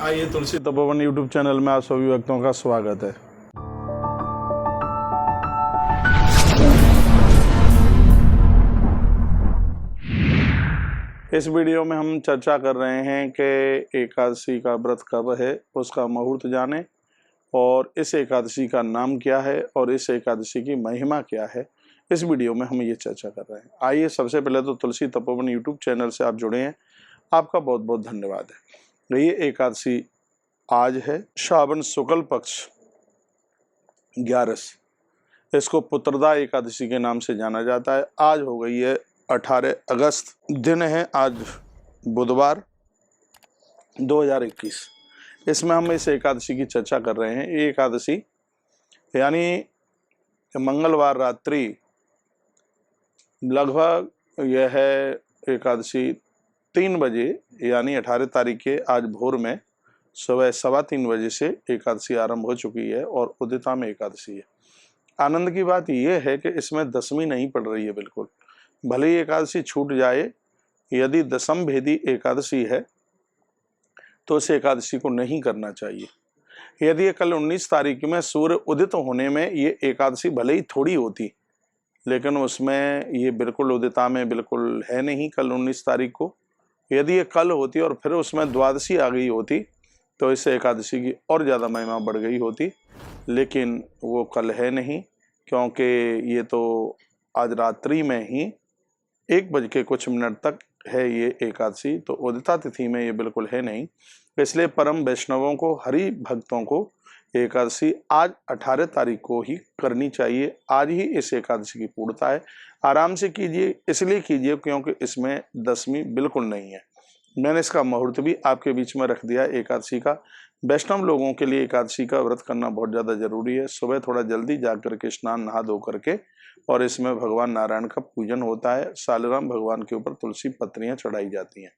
आइए तुलसी Tapovan YouTube channel में आप सभी भक्तों का स्वागत है। इस वीडियो में हम चर्चा कर रहे हैं कि एकादशी का व्रत कब है, उसका मुहूर्त जाने और इस एकादशी का नाम क्या है और इस एकादशी की महिमा क्या है। इस वीडियो में हम ये चर्चा कर रहे हैं। आइए सबसे पहले तो तुलसी तपोवन यूट्यूब चैनल से आप जुड़े हैं, आपका बहुत बहुत धन्यवाद है। ये एकादशी आज है श्रावण शुक्ल पक्ष 11, इसको पुत्रदा एकादशी के नाम से जाना जाता है। आज हो गई है 18 अगस्त, दिन है आज बुधवार 2021। इसमें हम इस एकादशी की चर्चा कर रहे हैं। ये एकादशी यानी मंगलवार रात्रि लगभग यह है एकादशी 3 बजे यानी 18 तारीख के आज भोर में सुबह 3:15 बजे से एकादशी आरंभ हो चुकी है और उदिता में एकादशी है। आनंद की बात यह है कि इसमें दशमी नहीं पड़ रही है। बिल्कुल भले ही एकादशी छूट जाए, यदि दशम भेदी एकादशी है तो इस एकादशी को नहीं करना चाहिए। यदि ये कल 19 तारीख में सूर्य उदित होने में ये एकादशी भले ही थोड़ी होती, लेकिन उसमें ये बिल्कुल उदिता में बिल्कुल है नहीं कल 19 तारीख को। यदि ये कल होती और फिर उसमें द्वादशी आ गई होती तो इस एकादशी की और ज़्यादा महिमा बढ़ गई होती, लेकिन वो कल है नहीं, क्योंकि ये तो आज रात्रि में ही 1 बज के कुछ मिनट तक है ये एकादशी। तो उदिता तिथि में ये बिल्कुल है नहीं। इसलिए परम वैष्णवों को, हरि भक्तों को एकादशी आज 18 तारीख को ही करनी चाहिए। आज ही इस एकादशी की पूर्णता है। आराम से कीजिए, इसलिए कीजिए क्योंकि इसमें दशमी बिल्कुल नहीं है। मैंने इसका मुहूर्त भी आपके बीच में रख दिया एकादशी का। वैष्णव लोगों के लिए एकादशी का व्रत करना बहुत ज़्यादा जरूरी है। सुबह थोड़ा जल्दी जाकर के स्नान नहा धो करके और इसमें भगवान नारायण का पूजन होता है। सालग्राम भगवान के ऊपर तुलसी पत्रियां चढ़ाई जाती हैं।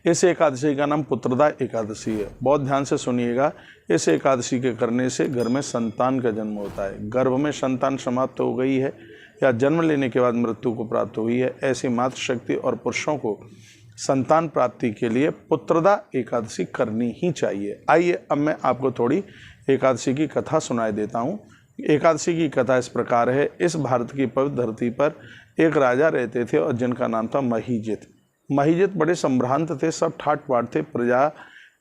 इस एकादशी का नाम पुत्रदा एकादशी है। बहुत ध्यान से सुनिएगा। इस एकादशी के करने से घर में संतान का जन्म होता है। गर्भ में संतान समाप्त हो गई है या जन्म लेने के बाद मृत्यु को प्राप्त हुई है, ऐसी मातृशक्ति और पुरुषों को संतान प्राप्ति के लिए पुत्रदा एकादशी करनी ही चाहिए। आइए अब मैं आपको थोड़ी एकादशी की कथा सुनाई देता हूँ। एकादशी की कथा इस प्रकार है। इस भारत की पवित्र धरती पर एक राजा रहते थे और जिनका नाम था महीजित। महीजित बड़े संभ्रांत थे, सब ठाट बाट थे। प्रजा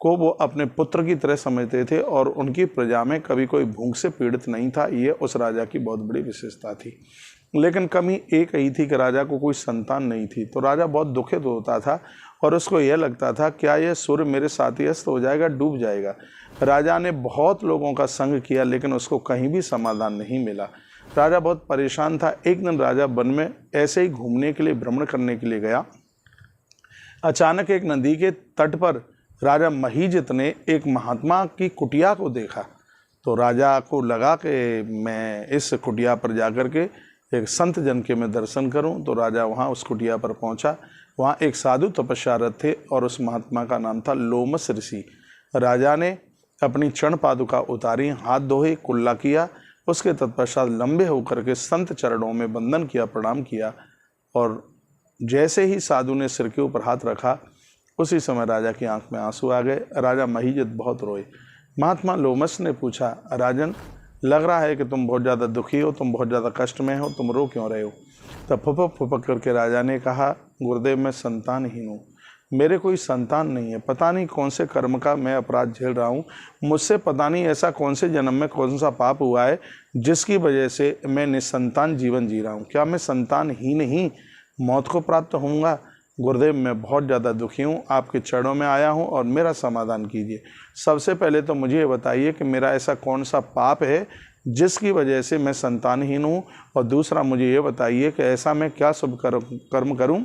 को वो अपने पुत्र की तरह समझते थे और उनकी प्रजा में कभी कोई भूख से पीड़ित नहीं था। ये उस राजा की बहुत बड़ी विशेषता थी। लेकिन कमी एक ही थी कि राजा को कोई संतान नहीं थी। तो राजा बहुत दुखित होता था और उसको यह लगता था क्या यह सूर्य मेरे साथ ही अस्त हो जाएगा, डूब जाएगा। राजा ने बहुत लोगों का संग किया लेकिन उसको कहीं भी समाधान नहीं मिला। राजा बहुत परेशान था। एक दिन राजा वन में ऐसे ही घूमने के लिए, भ्रमण करने के लिए गया। अचानक एक नदी के तट पर राजा महीजित ने एक महात्मा की कुटिया को देखा। तो राजा को लगा कि मैं इस कुटिया पर जाकर के एक संत जन के मैं दर्शन करूं। तो राजा वहां उस कुटिया पर पहुंचा। वहां एक साधु तपस्यारत थे और उस महात्मा का नाम था लोमस ऋषि। राजा ने अपनी चरण पादुका उतारी, हाथ धोए, कुल्ला किया। उसके तत्पश्चात लंबे होकर के संत चरणों में वंदन किया, प्रणाम किया। और जैसे ही साधु ने सिर के ऊपर हाथ रखा, उसी समय राजा की आंख में आंसू आ गए। राजा महीजित बहुत रोए। महात्मा लोमस ने पूछा, राजन, लग रहा है कि तुम बहुत ज़्यादा दुखी हो, तुम बहुत ज़्यादा कष्ट में हो, तुम रो क्यों रहे हो? तब फुपक फुपक करके राजा ने कहा, गुरुदेव मैं संतानहीन हूँ, मेरे कोई संतान नहीं है। पता नहीं कौन से कर्म का मैं अपराध झेल रहा हूँ। मुझसे पता नहीं ऐसा कौन से जन्म में कौन सा पाप हुआ है जिसकी वजह से मैं निसंतान जीवन जी रहा हूँ। क्या मैं संतानहीन ही मौत को प्राप्त होऊंगा? गुरुदेव मैं बहुत ज़्यादा दुखी हूँ, आपके चरणों में आया हूँ और मेरा समाधान कीजिए। सबसे पहले तो मुझे ये बताइए कि मेरा ऐसा कौन सा पाप है जिसकी वजह से मैं संतानहीन हूँ, और दूसरा मुझे ये बताइए कि ऐसा मैं क्या शुभ कर्म करूँ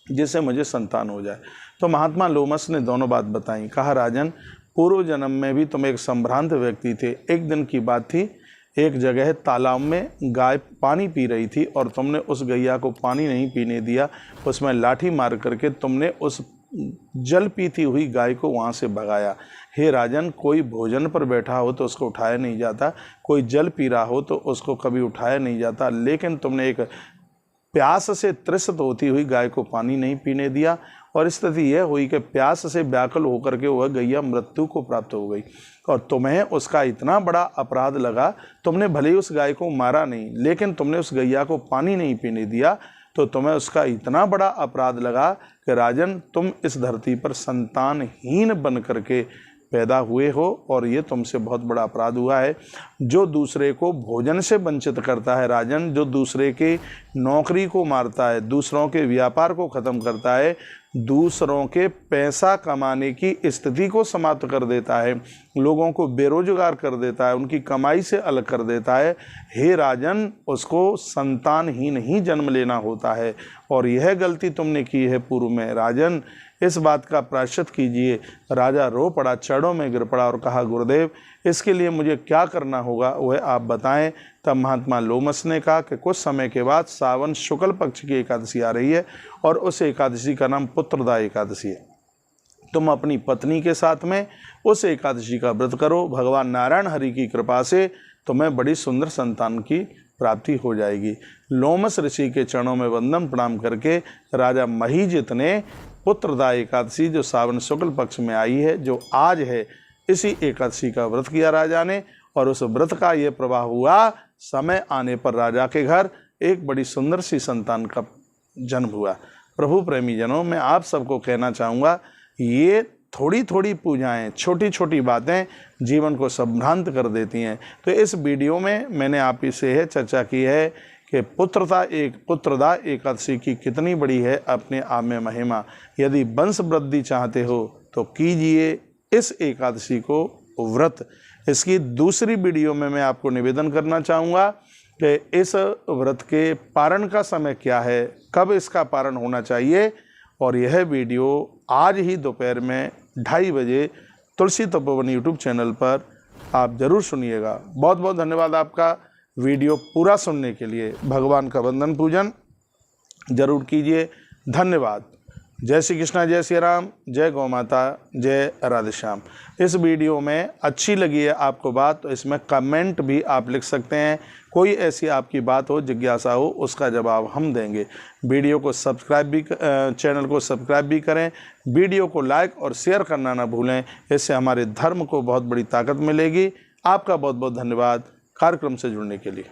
जिससे मुझे संतान हो जाए। तो महात्मा लोमस ने दोनों बात बताई। कहा, राजन, पूर्व जन्म में भी तुम एक संभ्रांत व्यक्ति थे। एक दिन की बात थी, एक जगह तालाब में गाय पानी पी रही थी और तुमने उस गैया को पानी नहीं पीने दिया। उसमें लाठी मार करके तुमने उस जल पीती हुई गाय को वहाँ से भगाया। हे राजन, कोई भोजन पर बैठा हो तो उसको उठाया नहीं जाता, कोई जल पी रहा हो तो उसको कभी उठाया नहीं जाता, लेकिन तुमने एक प्यास से त्रस्त होती हुई गाय को पानी नहीं पीने दिया और स्थिति यह हुई कि प्यास से व्याकुल होकर के वह गैया मृत्यु को प्राप्त हो गई। और तुम्हें उसका इतना बड़ा अपराध लगा, तुमने भले ही उस गाय को मारा नहीं, लेकिन तुमने उस गैया को पानी नहीं पीने दिया, तो तुम्हें उसका इतना बड़ा अपराध लगा कि राजन तुम इस धरती पर संतानहीन बन करके पैदा हुए हो, और ये तुमसे बहुत बड़ा अपराध हुआ है। जो दूसरे को भोजन से वंचित करता है राजन, जो दूसरे के नौकरी को मारता है, दूसरों के व्यापार को ख़त्म करता है, दूसरों के पैसा कमाने की स्थिति को समाप्त कर देता है, लोगों को बेरोजगार कर देता है, उनकी कमाई से अलग कर देता है, हे राजन उसको संतानहीन ही जन्म लेना होता है। और यह गलती तुमने की है पूर्व में राजन, इस बात का प्रायश्चित कीजिए। राजा रो पड़ा, चरणों में गिर पड़ा और कहा गुरुदेव इसके लिए मुझे क्या करना होगा वह आप बताएं। तब महात्मा लोमस ने कहा कि कुछ समय के बाद सावन शुक्ल पक्ष की एकादशी आ रही है और उस एकादशी का नाम पुत्रदा एकादशी है। तुम अपनी पत्नी के साथ में उस एकादशी का व्रत करो, भगवान नारायण हरि की कृपा से तुम्हें बड़ी सुंदर संतान की प्राप्ति हो जाएगी। लोमस ऋषि के चरणों में वंदन प्रणाम करके राजा महीजित ने पुत्रदा एकादशी जो सावन शुक्ल पक्ष में आई है, जो आज है, इसी एकादशी का व्रत किया राजा ने। और उस व्रत का ये प्रवाह हुआ, समय आने पर राजा के घर एक बड़ी सुंदर सी संतान का जन्म हुआ। प्रभु प्रेमी जनों, मैं आप सबको कहना चाहूँगा, ये थोड़ी थोड़ी पूजाएं, छोटी छोटी बातें जीवन को संभ्रांत कर देती हैं। तो इस वीडियो में मैंने आप ही से चर्चा की है कि पुत्रदा एकादशी की कितनी बड़ी है अपने आप में महिमा। यदि वंश वृद्धि चाहते हो तो कीजिए इस एकादशी को व्रत। इसकी दूसरी वीडियो में मैं आपको निवेदन करना चाहूँगा कि इस व्रत के पारण का समय क्या है, कब इसका पारण होना चाहिए। और यह वीडियो आज ही दोपहर में 2:30 बजे तुलसी तपोवन यूट्यूब चैनल पर आप ज़रूर सुनिएगा। बहुत बहुत धन्यवाद आपका वीडियो पूरा सुनने के लिए। भगवान का वंदन पूजन जरूर कीजिए। धन्यवाद। जय श्री कृष्णा, जय श्री राम, जय गौ माता, जय राधे श्याम। इस वीडियो में अच्छी लगी है आपको बात तो इसमें कमेंट भी आप लिख सकते हैं। कोई ऐसी आपकी बात हो, जिज्ञासा हो, उसका जवाब हम देंगे। वीडियो को सब्सक्राइब भी चैनल को सब्सक्राइब भी करें। वीडियो को लाइक और शेयर करना ना भूलें, इससे हमारे धर्म को बहुत बड़ी ताकत मिलेगी। आपका बहुत बहुत धन्यवाद कार्यक्रम से जुड़ने के लिए।